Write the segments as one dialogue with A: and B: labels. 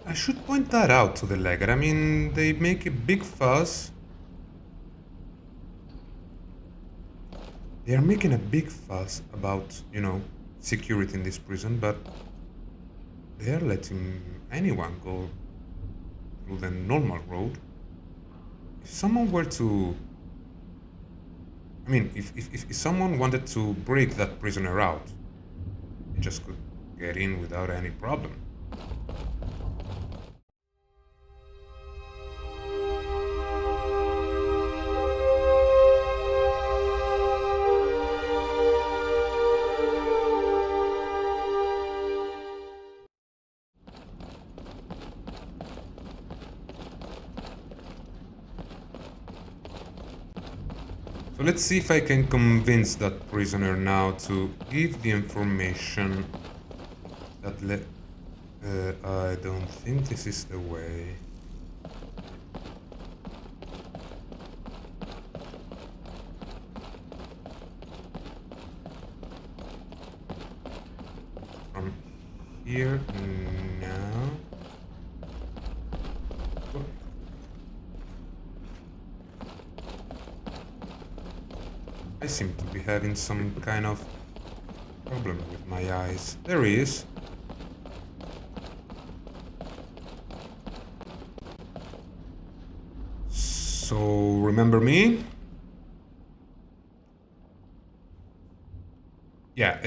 A: I should point that out to the Legate. I mean, they make a big fuss. They are making a big fuss about, security in this prison, but they are letting anyone go through the normal road. If someone were to... I mean, if someone wanted to break that prisoner out, they just could get in without any problem. So let's see if I can convince that prisoner now to give the information that I don't think this is the way. From here now. I seem to be having some kind of problem with my eyes. There he is. So, remember me? Yeah,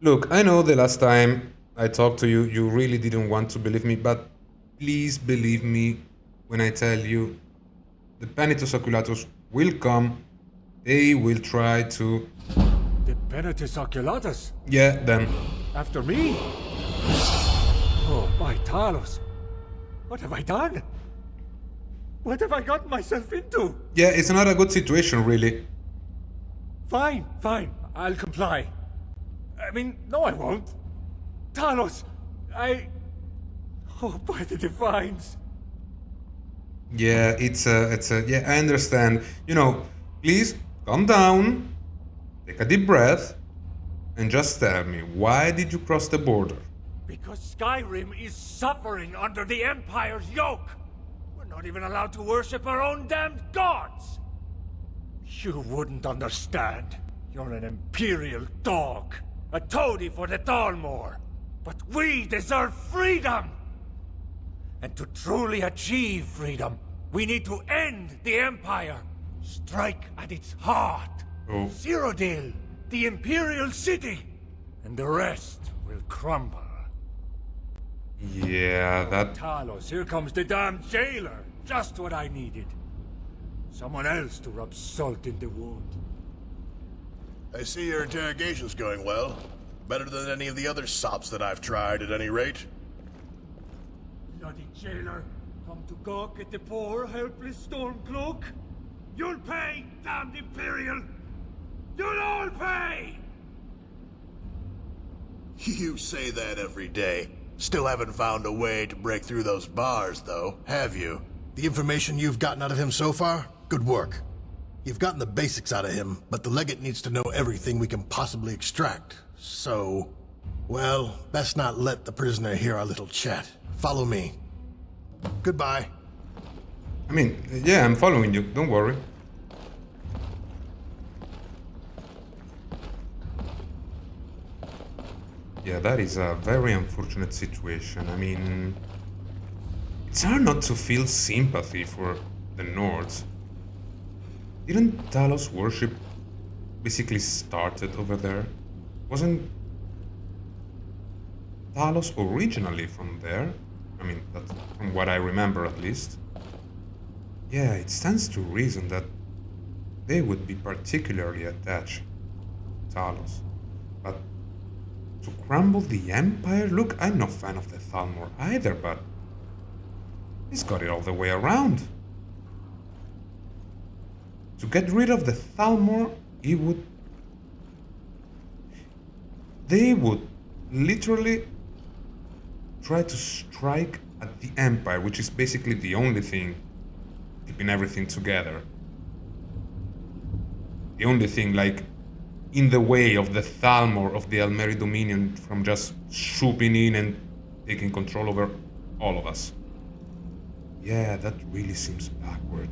A: look, I know the last time I talked to you, you really didn't want to believe me, but please believe me when I tell you the Penitus Oculatus will come. They will try to...
B: The Penitus Oculatus?
A: Yeah, them.
B: After me? Oh, my Talos. What have I done? What have I gotten myself into?
A: Yeah, it's not a good situation, really.
B: Fine, I'll comply. I mean, no I won't. Talos, Oh, by the Divines.
A: Yeah, yeah, I understand. Please, calm down, take a deep breath, and just tell me, why did you cross the border?
B: Because Skyrim is suffering under the Empire's yoke. We're not even allowed to worship our own damned gods. You wouldn't understand. You're an Imperial dog, a toady for the Thalmor. But we deserve freedom! And to truly achieve freedom, we need to end the Empire. Strike at its heart.
A: Oh.
B: Cyrodiil, the Imperial city. And the rest will crumble.
A: Yeah, that...
B: Talos, here comes the damned jailer. Just what I needed. Someone else to rub salt in the wound.
C: I see your interrogation's going well. Better than any of the other sops that I've tried, at any rate.
B: Bloody jailer, come to gawk at the poor, helpless Stormcloak? You'll pay, damned Imperial! You'll all pay!
C: You say that every day. Still haven't found a way to break through those bars, though, have you? The information you've gotten out of him so far? Good work. You've gotten the basics out of him, but the Legate needs to know everything we can possibly extract. So... well, best not let the prisoner hear our little chat. Follow me. Goodbye.
A: I mean, yeah, I'm following you, don't worry. Yeah, that is a very unfortunate situation. I mean, it's hard not to feel sympathy for the Nords. Didn't Talos worship basically started over there? Wasn't Talos originally from there? I mean, that's from what I remember at least. Yeah, it stands to reason that they would be particularly attached to Talos. But to crumble the Empire? Look, I'm no fan of the Thalmor either, but he's got it all the way around. To get rid of the Thalmor, they would literally try to strike at the Empire, which is basically the only thing keeping everything together. The only thing, like, in the way of the Thalmor of the Almeri Dominion from just swooping in and taking control over all of us. Yeah, that really seems backward.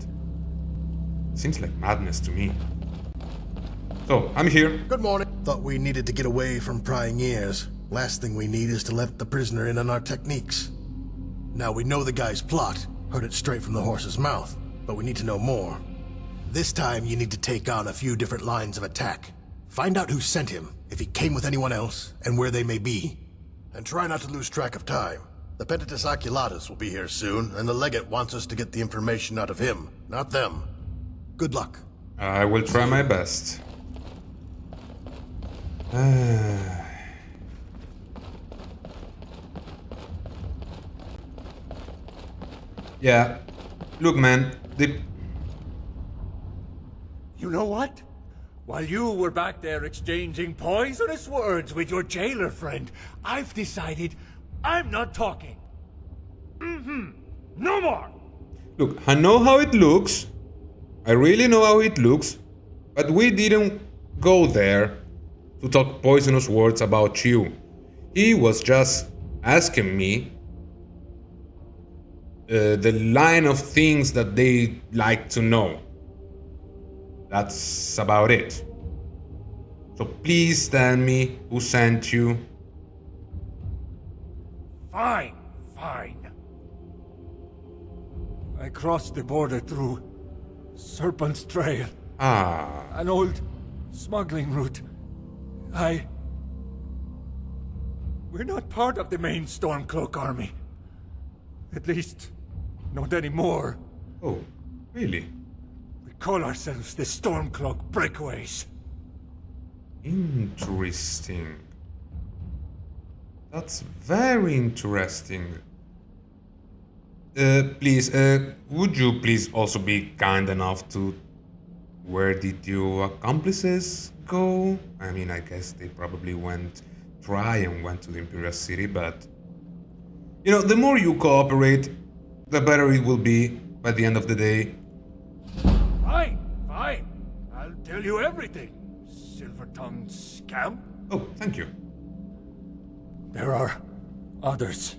A: Seems like madness to me. So, I'm here.
C: Good morning. Thought we needed to get away from prying ears. Last thing we need is to let the prisoner in on our techniques. Now we know the guy's plot. Heard it straight from the horse's mouth. But we need to know more. This time you need to take on a few different lines of attack. Find out who sent him, if he came with anyone else, and where they may be. And try not to lose track of time. The Pentatus Oculatus will be here soon, and the Legate wants us to get the information out of him, not them. Good luck.
A: I will try my best. Yeah. Look, man,
B: You know what? While you were back there exchanging poisonous words with your jailer friend, I've decided I'm not talking. No more!
A: Look, I know how it looks. I really know how it looks. But we didn't go there to talk poisonous words about you. He was just asking me the line of things that they like to know. That's about it. So please tell me who sent you.
B: Fine, fine. I crossed the border through Serpent's Trail, an old smuggling route. We're not part of the main Stormcloak army. At least, not anymore.
A: Oh, really?
B: We call ourselves the Stormcloak Breakaways.
A: Interesting. That's very interesting. Please, would you please also be kind enough to... Where did your accomplices go? I mean, I guess they probably went to the Imperial City, but... You know, the more you cooperate, the better it will be by the end of the day.
B: Fine, fine. I'll tell you everything, Silver-tongued scamp.
A: Oh, thank you.
B: There are others.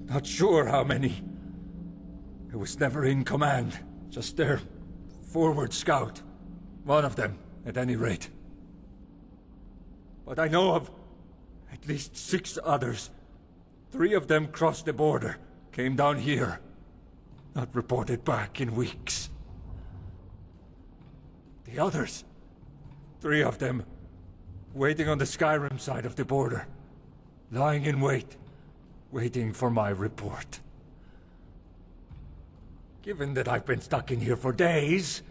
B: Not sure how many. I was never in command, just their forward scout. One of them, at any rate. But I know of at least 6 others. 3 of them crossed the border, came down here. Not reported back in weeks. The others, 3 of them, waiting on the Skyrim side of the border. Lying in wait, waiting for my report. Given that I've been stuck in here for days,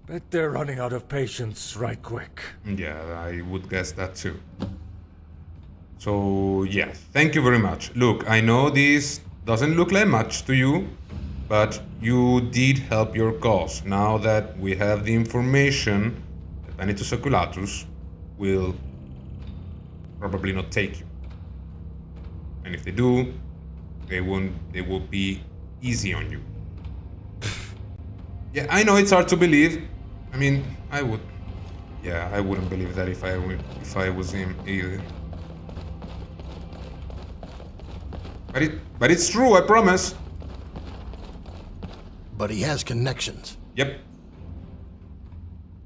B: bet they're running out of patience right quick.
A: Yeah, I would guess that too. So, yeah, thank you very much. Look, I know this doesn't look like much to you, but you did help your cause. Now that we have the information, the Pentatus Oculatus will probably not take you. And if they do, they will be easy on you. Yeah, I know it's hard to believe. I mean, I wouldn't believe that if I was him either. But it's true, I promise.
C: But he has connections.
A: Yep.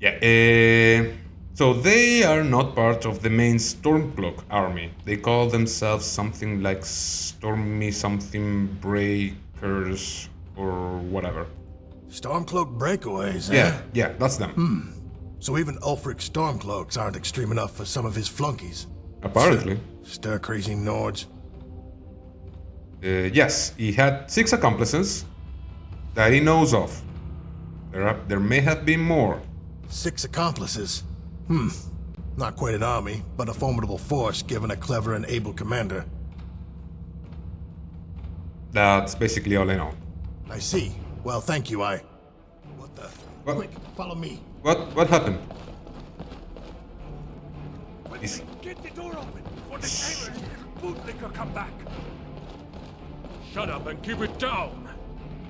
A: Yeah, so they are not part of the main Stormcloak army. They call themselves something like Stormy something Breakers or whatever.
C: Stormcloak Breakaways, eh?
A: Yeah, that's them.
C: So even Ulfric Stormcloaks aren't extreme enough for some of his flunkies.
A: Apparently.
C: Stir-crazy Nords.
A: Yes, he had 6 accomplices that he knows of. There may have been more.
C: 6 accomplices. Not quite an army, but a formidable force given a clever and able commander.
A: That's basically all I know.
C: I see. Well, thank you, What the...
A: What?
C: Quick, follow me.
A: What happened?
B: Get the door open before the jailer's little bootlicker come back.
D: Shut up and keep it down!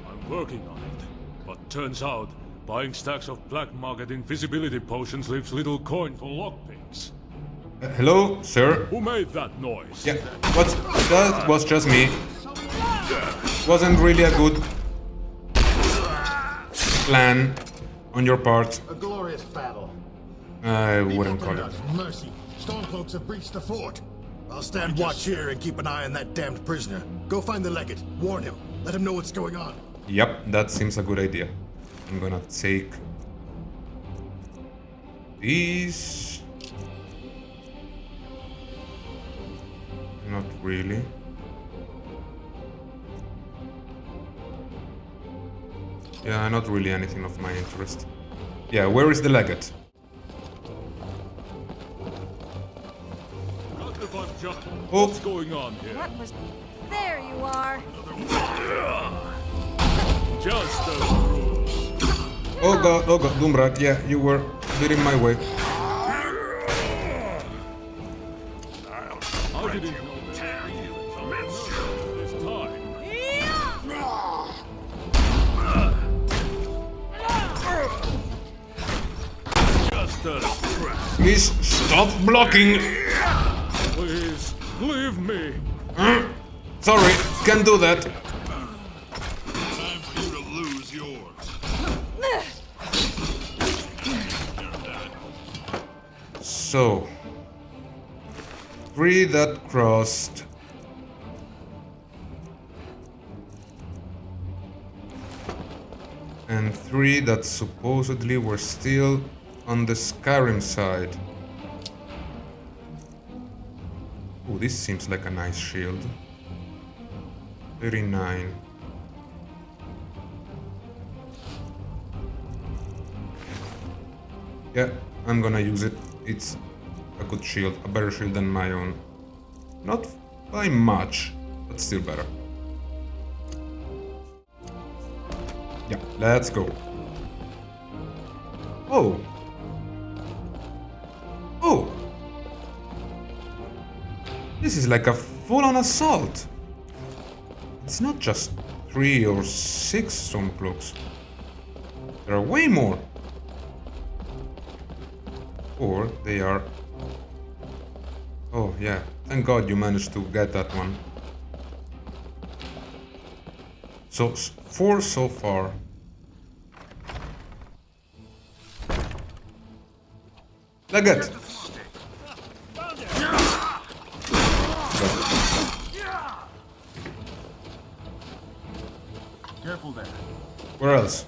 D: I'm working on it. But turns out, buying stacks of black market invisibility potions leaves little coin for lockpicks.
A: Hello, sir?
D: Who made that noise?
A: Yeah, that was just me. Wasn't really a good plan on your part.
C: A glorious battle.
A: I wouldn't call it.
C: Us mercy. Stormcloaks have breached the fort. I'll stand watch here and keep an eye on that damned prisoner. Go find the legate. Warn him. Let him know what's going on.
A: Yep, that seems a good idea. I'm gonna take these. Not really. Yeah, not really anything of my interest. Yeah, where is the legate?
D: Not if I'm just...
A: Oh.
D: What's going on here?
E: What was... There you are.
D: Just a bruise.
A: Oh god, Doomrak, yeah, you were a bit in my way.
D: I didn't know that this time. Just a scratch.
A: Please stop blocking!
D: Please, leave me.
A: Sorry, can't do that.
C: Time for you to lose yours.
A: So, 3 that crossed. And 3 that supposedly were still on the Skyrim side. Oh, this seems like a nice shield. 39. Yeah, I'm gonna use it. It's a good shield, a better shield than my own. Not by much, but still better. Yeah, let's go. Oh! Oh! This is like a full-on assault! It's not just 3 or 6 Stormcloaks. There are way more! Or they are... Oh yeah, thank god you managed to get that one. So, 4 so far. Legate!
C: Careful there.
A: Where else?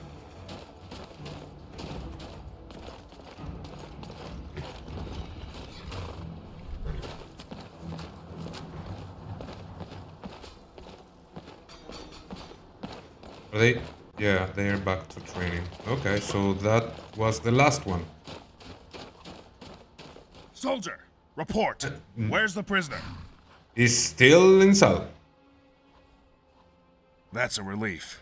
A: Are they? Yeah, they are back to training. Okay, so that was the last one.
F: Soldier, report. Where's the prisoner?
A: He's still in cell.
F: That's a relief.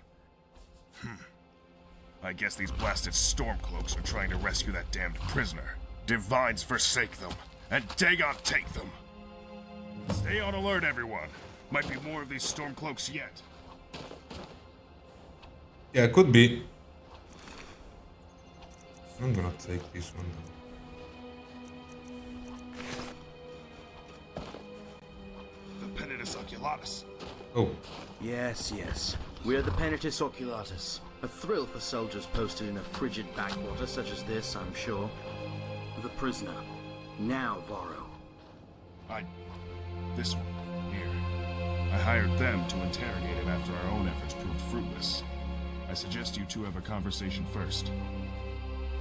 F: I guess these blasted Stormcloaks are trying to rescue that damned prisoner. Divines forsake them, and Dagon take them. Stay on alert, everyone. Might be more of these Stormcloaks yet.
A: Yeah, could be. I'm gonna take this one though.
F: The Penitus Oculatus.
A: Oh,
G: Yes, yes. We're the Penitus Oculatus. A thrill for soldiers posted in a frigid backwater such as this, I'm sure. The prisoner. Now, Varro.
F: This one, here. I hired them to interrogate him after our own efforts proved fruitless. I suggest you two have a conversation first.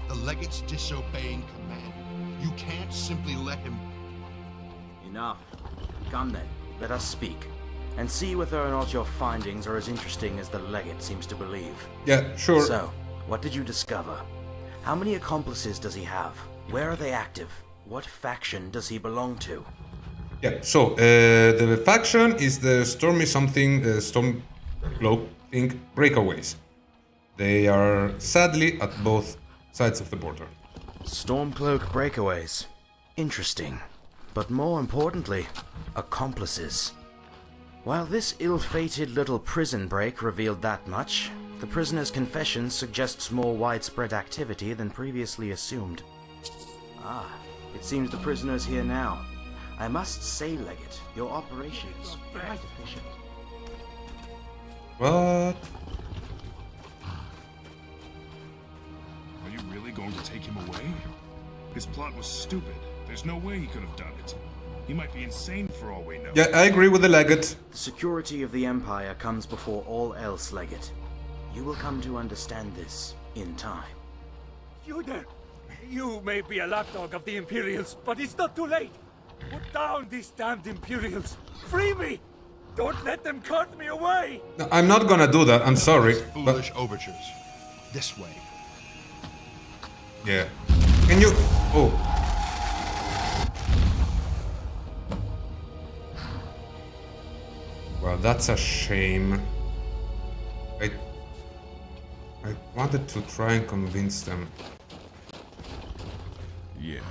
H: The legate's disobeying command. You can't simply let him...
G: Enough. Come then, let us speak. And see whether or not your findings are as interesting as the legate seems to believe.
A: yeah, sure.
G: So, what did you discover? How many accomplices does he have? Where are they active? What faction does he belong to?
A: Yeah, so the faction is the Stormy something, Stormcloak thing, Breakaways. They are sadly at both sides of the border.
G: Stormcloak breakaways. Interesting. But more importantly, accomplices. While this ill-fated little prison break revealed that much, the prisoner's confession suggests more widespread activity than previously assumed. Ah, It seems the prisoner's here now. I must say, Legate, your operation is quite efficient.
A: What?
F: Are you really going to take him away? His plot was stupid. There's no way he could have done it. He might be insane for all we know.
A: Yeah, I agree with the legate.
G: The security of the Empire comes before all else, Legate. You will come to understand this in time.
B: You there! You may be a lapdog of the Imperials, but it's not too late! Put down these damned Imperials! Free me! Don't let them cart me away!
A: No, I'm not gonna do that, I'm sorry.
H: Foolish overtures. This way.
A: Yeah. Can you... Oh. Well, that's a shame. I wanted to try and convince them.
F: Yeah.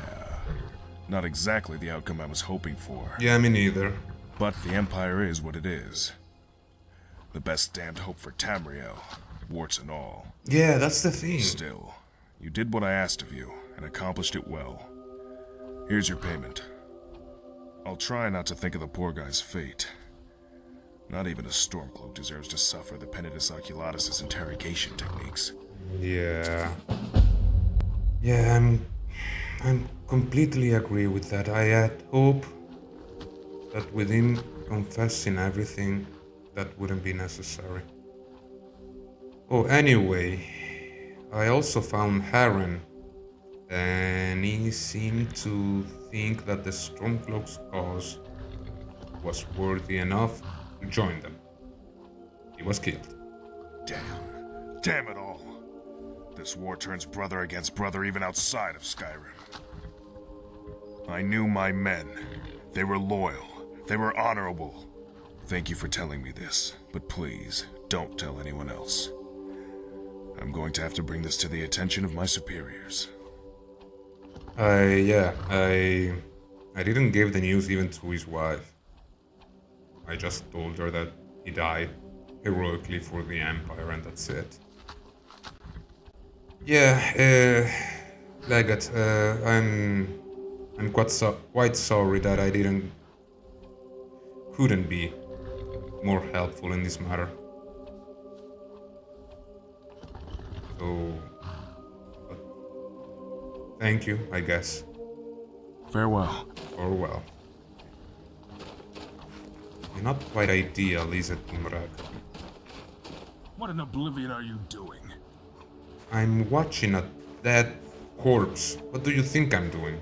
F: Not exactly the outcome I was hoping for.
A: Yeah, me neither.
F: But the Empire is what it is. The best damned hope for Tamriel, warts and all.
A: Yeah, that's the thing.
F: Still, you did what I asked of you, and accomplished it well. Here's your payment. I'll try not to think of the poor guy's fate. Not even a Stormcloak deserves to suffer the Penitus Oculatus' interrogation techniques.
A: Yeah. Yeah, I'm completely agree with that. I had hope that with him confessing everything, that wouldn't be necessary. Oh, anyway, I also found Harren, and he seemed to think that the Stormcloak's cause was worthy enough to join them. He was killed.
F: Damn. Damn it all. This war turns brother against brother even outside of Skyrim. I knew my men. They were loyal. They were honorable. Thank you for telling me this, but please, don't tell anyone else. I'm going to have to bring this to the attention of my superiors.
A: I didn't give the news even to his wife. I just told her that he died heroically for the Empire, and that's it. Yeah, Legate, I'm quite sorry that I couldn't be more helpful in this matter. So, but thank you, I guess.
F: Farewell.
A: Farewell. You're not quite ideal, is it, Umrag?
D: What in oblivion are you doing?
A: I'm watching a dead corpse. What do you think I'm doing?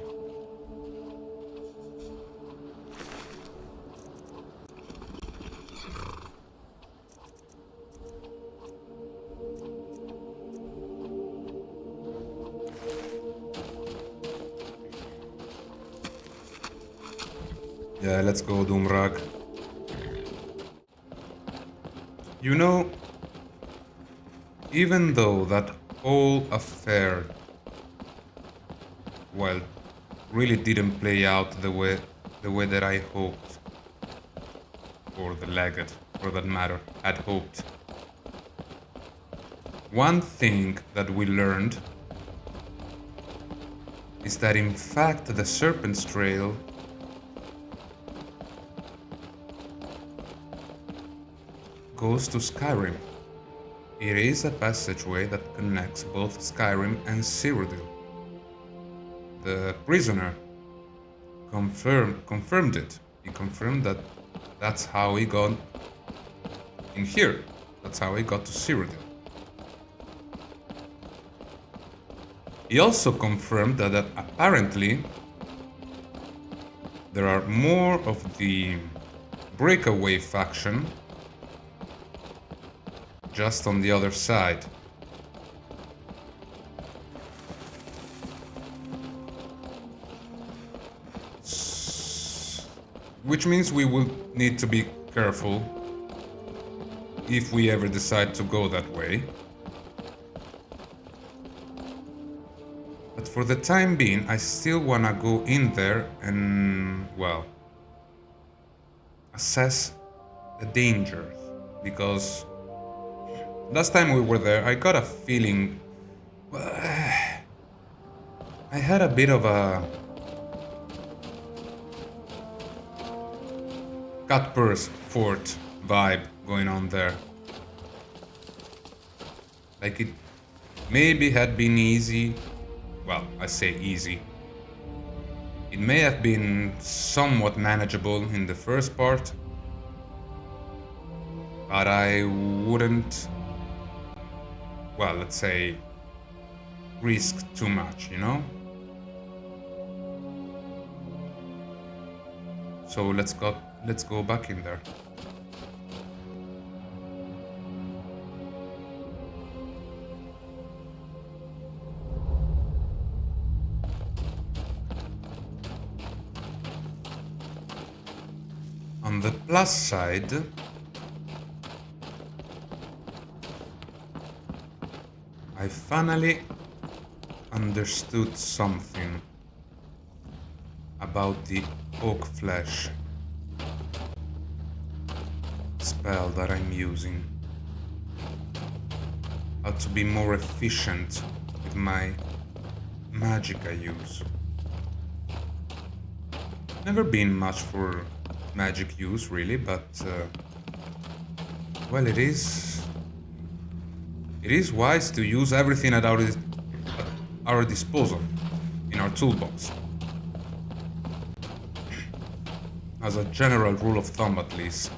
A: Yeah, let's go, Doomrag. You know, even though that whole affair, well, really didn't play out the way that I hoped, or the Legate, for that matter, had hoped. One thing that we learned is that in fact the Serpent's Trail goes to Skyrim. It is a passageway that connects both Skyrim and Cyrodiil. The prisoner confirmed it. He confirmed that that's how he got in here. That's how he got to Cyrodiil. He also confirmed that apparently there are more of the breakaway faction just on the other side. Which means we will need to be careful if we ever decide to go that way. But for the time being, I still wanna go in there and, well, assess the dangers, because last time we were there, I got a feeling... I had a bit of a cut purse fort vibe going on there. Like it maybe had been easy. Well, I say easy. It may have been somewhat manageable in the first part, but I wouldn't, well, let's say, risk too much, you know? So let's go back in there. On the plus side, I finally understood something about the oak flesh spell that I'm using. How to be more efficient with my magic I use. Never been much for magic use really, but well, it is wise to use everything at our disposal in our toolbox. As a general rule of thumb, at least.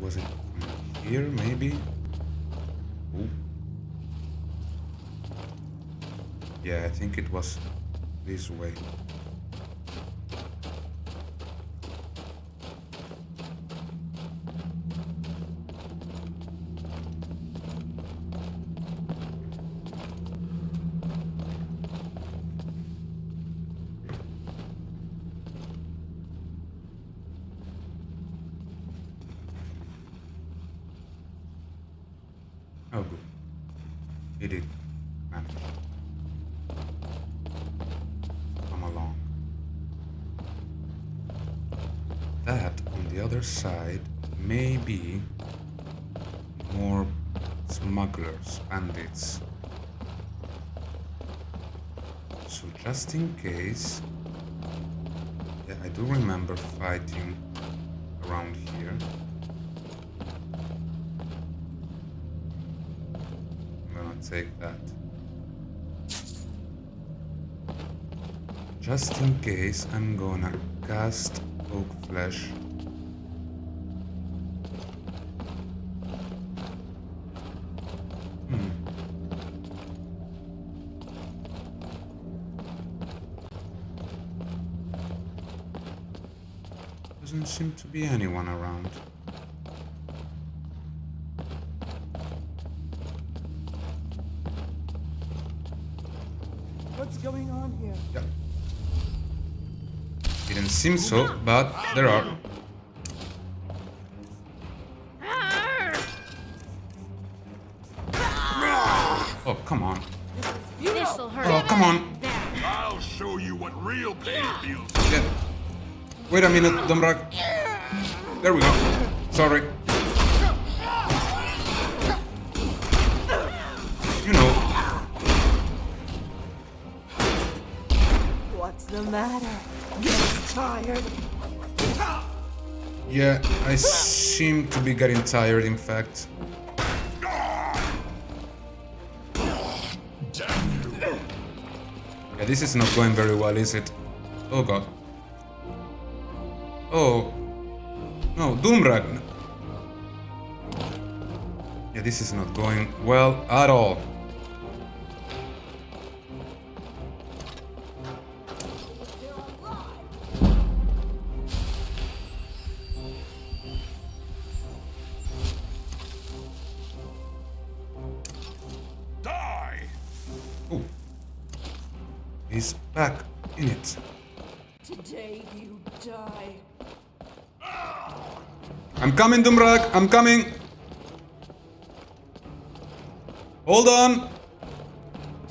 A: Was it here, maybe? Ooh. Yeah, I think it was this way. Oh, good. It did manage. Come along. That, on the other side, may be more smugglers, bandits. So just in case... Yeah, I do remember fighting around here. Take that. Just in case, I'm gonna cast oak flesh. Doesn't seem to be anyone around.
I: What's going on here?
A: Yeah. Didn't seem so, but there are. Oh, come on.
E: This'll hurt.
A: Oh, come on.
H: I'll show you what real pain feels.
A: Yeah. Wait a minute, Domrak. There we go. Sorry. You know.
I: What's the matter? Getting tired?
A: Yeah, I seem to be getting tired, in fact. Yeah, this is not going very well, is it? Oh god. Oh. No, Doomrag. Yeah, this is not going well at all.
H: Die!
A: Ooh. He's back in it.
I: Today you die.
A: I'm coming, Doomrag. I'm coming. Hold on.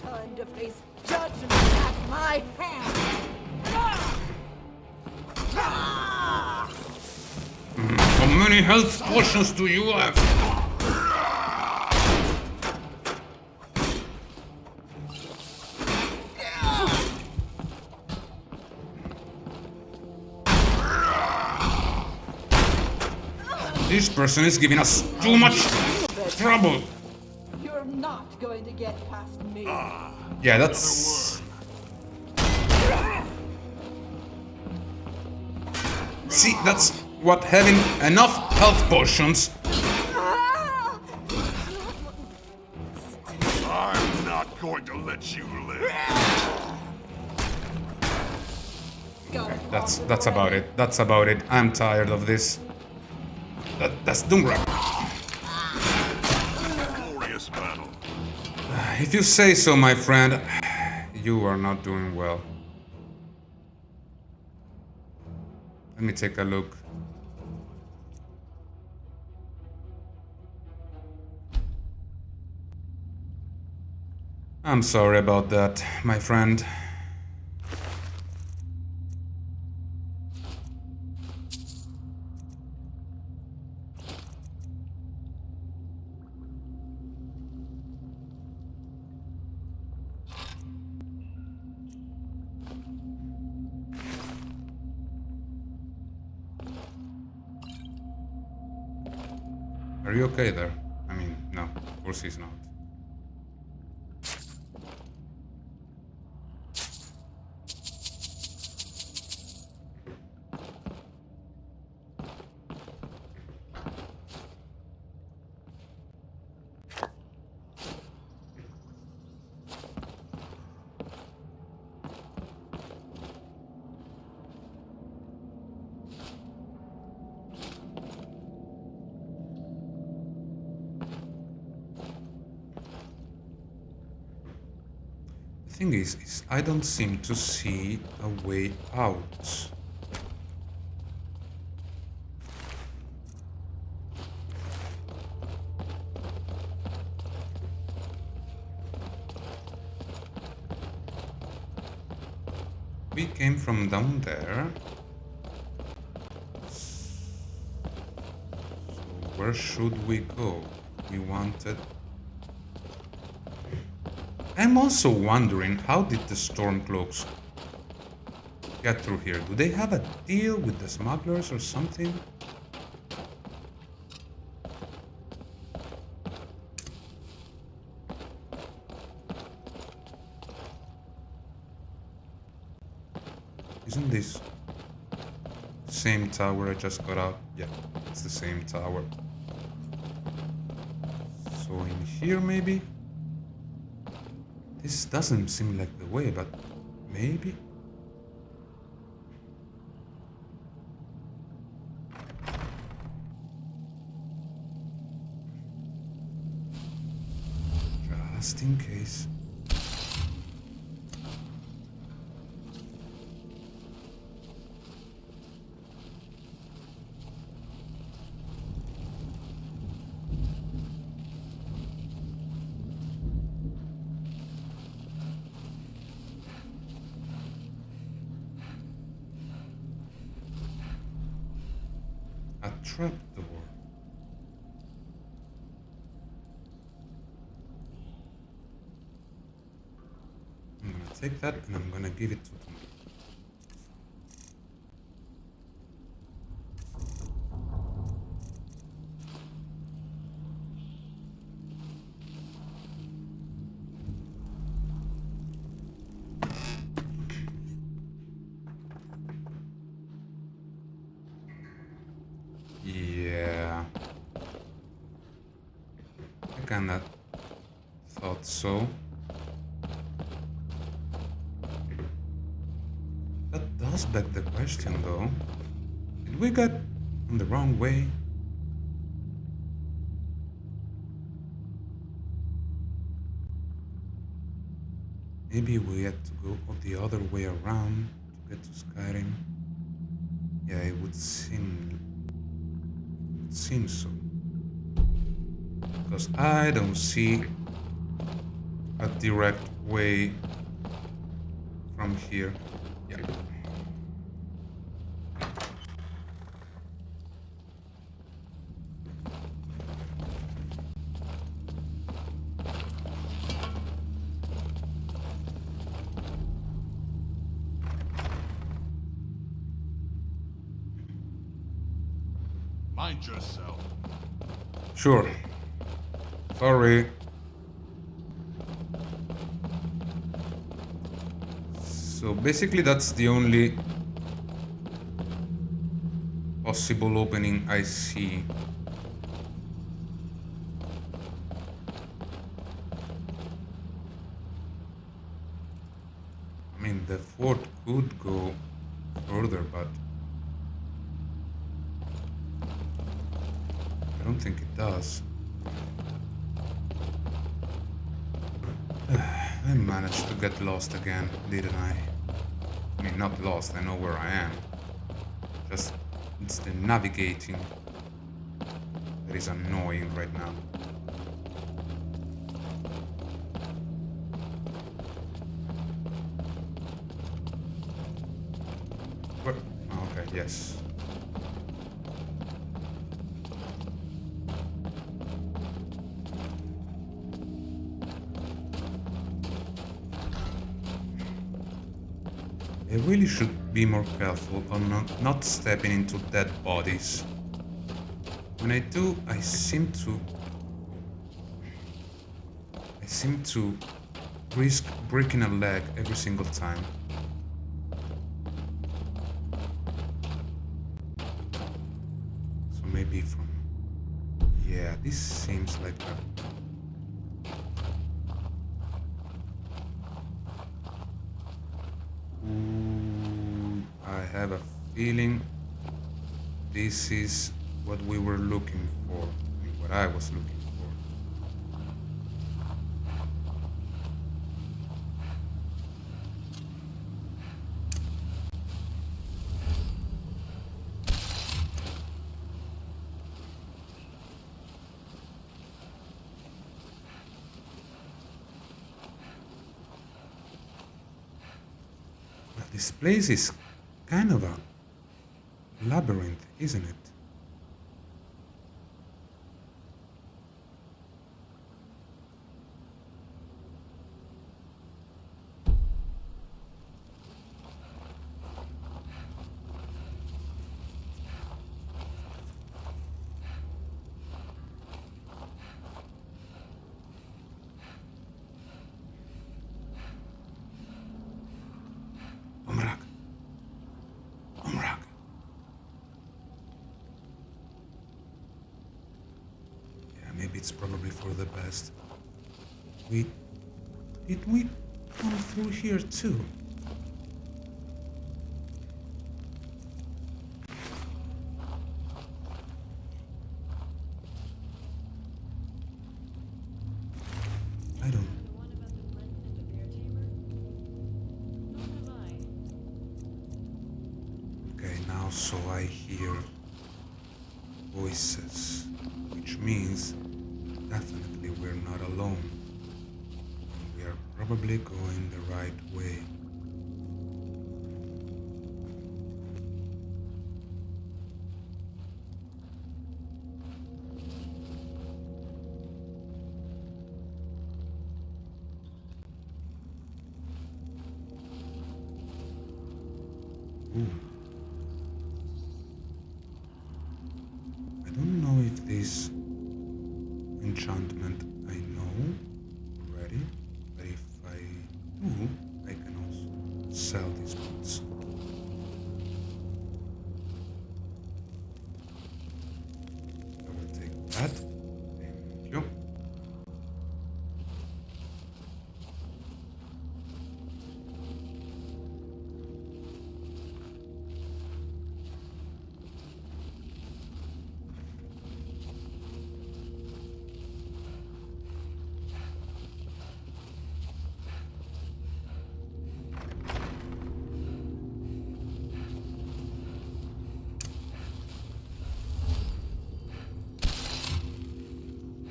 I: Time to face judgment at my hand.
A: How many health potions do you have? This person is giving us too much trouble.
I: You're not going to get past me.
A: Yeah, that's... See, that's what having enough health potions...
H: I'm not going to let you live.
A: That's about it. That's about it. I'm tired of this. That's Doomrak.
H: Glorious battle.
A: If you say so, my friend, you are not doing well. Let me take a look. I'm sorry about that, my friend. Are you okay there? I mean, no, of course he's not. The thing is I don't seem to see a way out. We came from down there. So where should we go? We wanted... I'm also wondering, how did the Stormcloaks get through here? Do they have a deal with the smugglers or something? Isn't this the same tower I just got out? Yeah, it's the same tower. So in here maybe? This doesn't seem like the way, but maybe? Just in case. A trapdoor. I'm gonna take that and I'm gonna give it to them. Yeah, I kinda thought so. That does beg the question though. Did we get on the wrong way? Maybe we had to go the other way around to get to Skyrim. Yeah, it would seem so. Because I don't see a direct way from here. Yeah.
H: Mind yourself.
A: Sure. Sorry. So basically that's the only possible opening I see. I mean, the fort could go further, but I don't think it does. I managed to get lost again, didn't I? I mean, not lost, I know where I am. Just, it's the navigating that is annoying right now. Where? Oh, okay, yes. I really should be more careful on not stepping into dead bodies. When I do, I seem to risk breaking a leg every single time. So maybe from... yeah, this seems like a... I have a feeling this is what we were looking for, I mean, what I was looking for. Well, this place is kind of a labyrinth, isn't it? Umrak. Umrak. Yeah, maybe it's probably for the best. Did we come through here too? I don't. Okay, now so I hear voices, which means definitely we're not alone. We are probably going the right way. Ooh. I don't know if this enchantment I know already, but if I do, I can also sell these boots. I will take that. Thank you.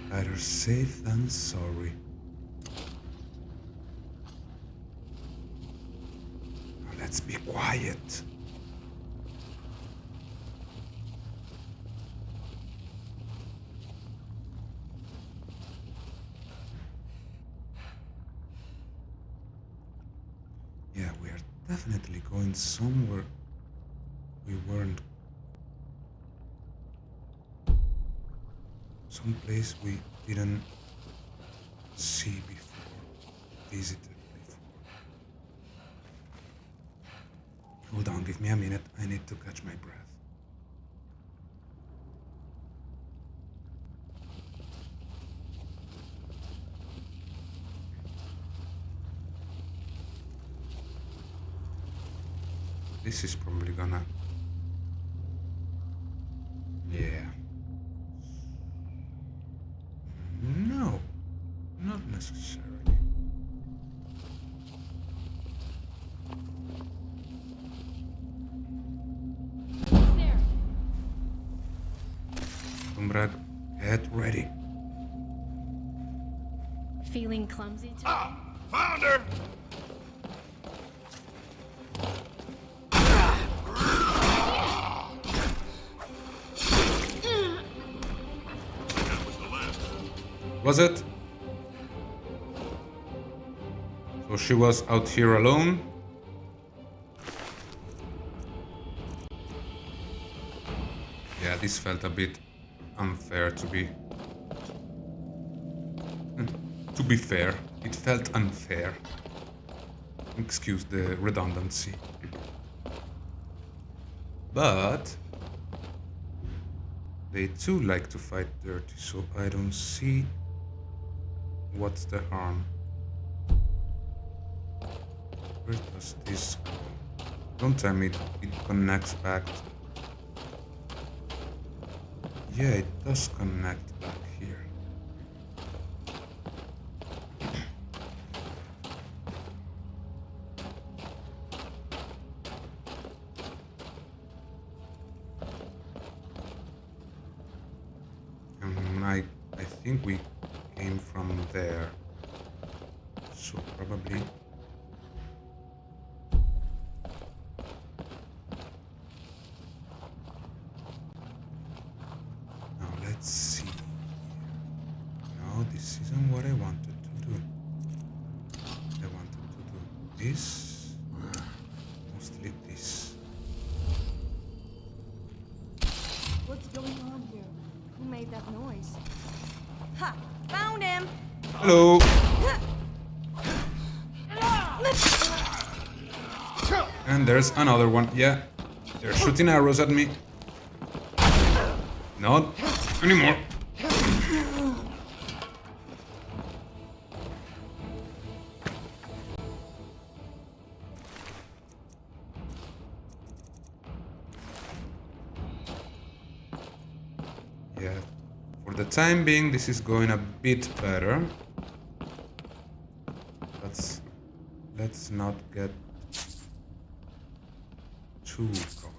A: Better safe than sorry. Now let's be quiet. Yeah, we are definitely going somewhere we weren't Some place we didn't see before, visited before. Hold on, give me a minute. I need to catch my breath. This is probably gonna... Yeah. No, not necessarily.
E: There.
A: Umbra, get ready.
E: Feeling clumsy today?
F: Found her!
A: Was it? So she was out here alone? Yeah, this felt a bit unfair to be... To be fair, it felt unfair. Excuse the redundancy. But... they too like to fight dirty, so I don't see what's the harm. Where does this go? Don't tell me it connects back. Yeah, it does connect back here. I think we came from there. So probably... Now let's see. No, this isn't what I wanted to do. I wanted to do this. Mostly this.
I: What's going on here?
E: Who made that noise?
I: Ha! Found him!
A: Hello! And there's another one. Yeah, they're shooting arrows at me. Not anymore. Yeah, for the time being, this is going a bit better. Let's not get too cocky.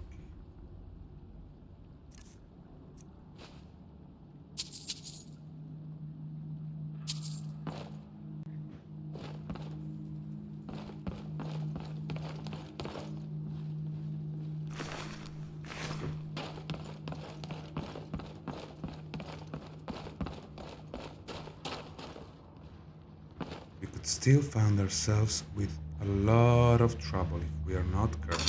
A: We could still find ourselves with a lot of trouble if we are not careful.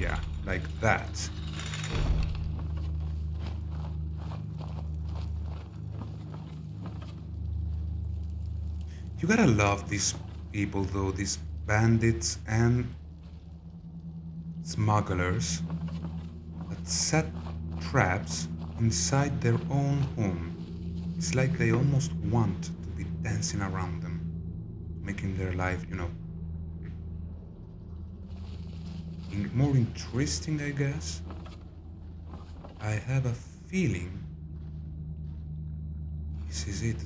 A: Yeah, like that. You gotta love these people though, these bandits and smugglers that set traps inside their own home. It's like they almost want to be dancing around them, making their life, more interesting, I guess. I have a feeling this is it.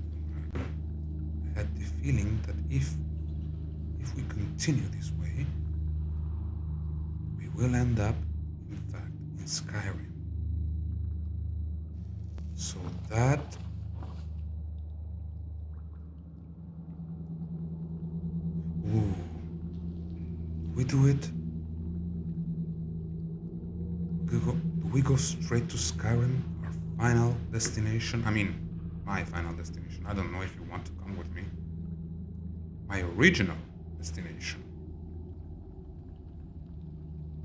A: I had the feeling that if we continue this way, we will end up, in fact, in Skyrim. So that... Ooh. Do we do it? Do we go straight to Skyrim, our final destination? I mean, my final destination. I don't know if you want to come with me. My original destination.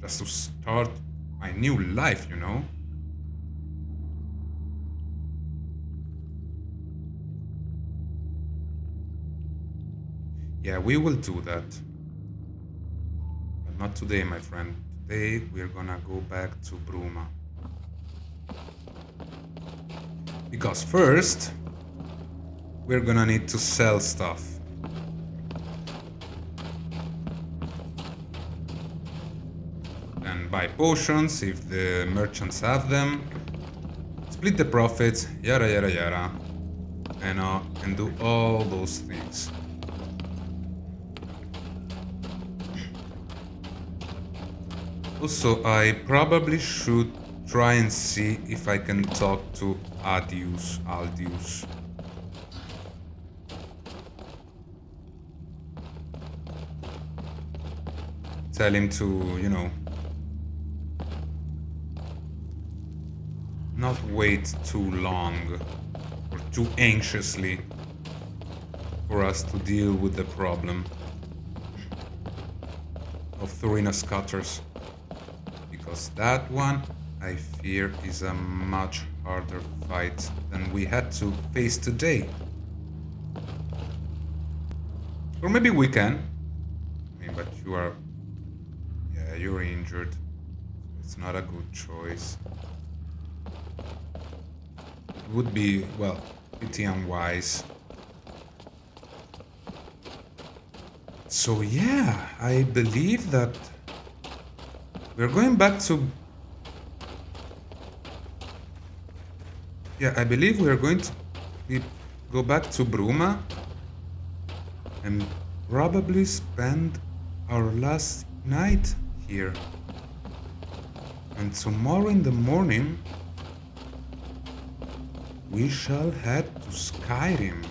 A: Just to start my new life, Yeah, we will do that. But not today, my friend. Today we're gonna go back to Bruma. Because first, we're gonna need to sell stuff. And buy potions if the merchants have them. Split the profits, yada yada yada. And do all those things. Also, I probably should try and see if I can talk to Aldius. Tell him to, you know, not wait too long or too anxiously for us to deal with the problem of Thurina Scutters. Because that one, I fear, is a much harder fight than we had to face today. Or maybe we can. I mean, but you are... Yeah, you're injured. It's not a good choice. It would be, well, pretty unwise. So yeah, I believe that we're going back to... Yeah, I believe we're going to go back to Bruma and probably spend our last night here. And tomorrow in the morning, we shall head to Skyrim.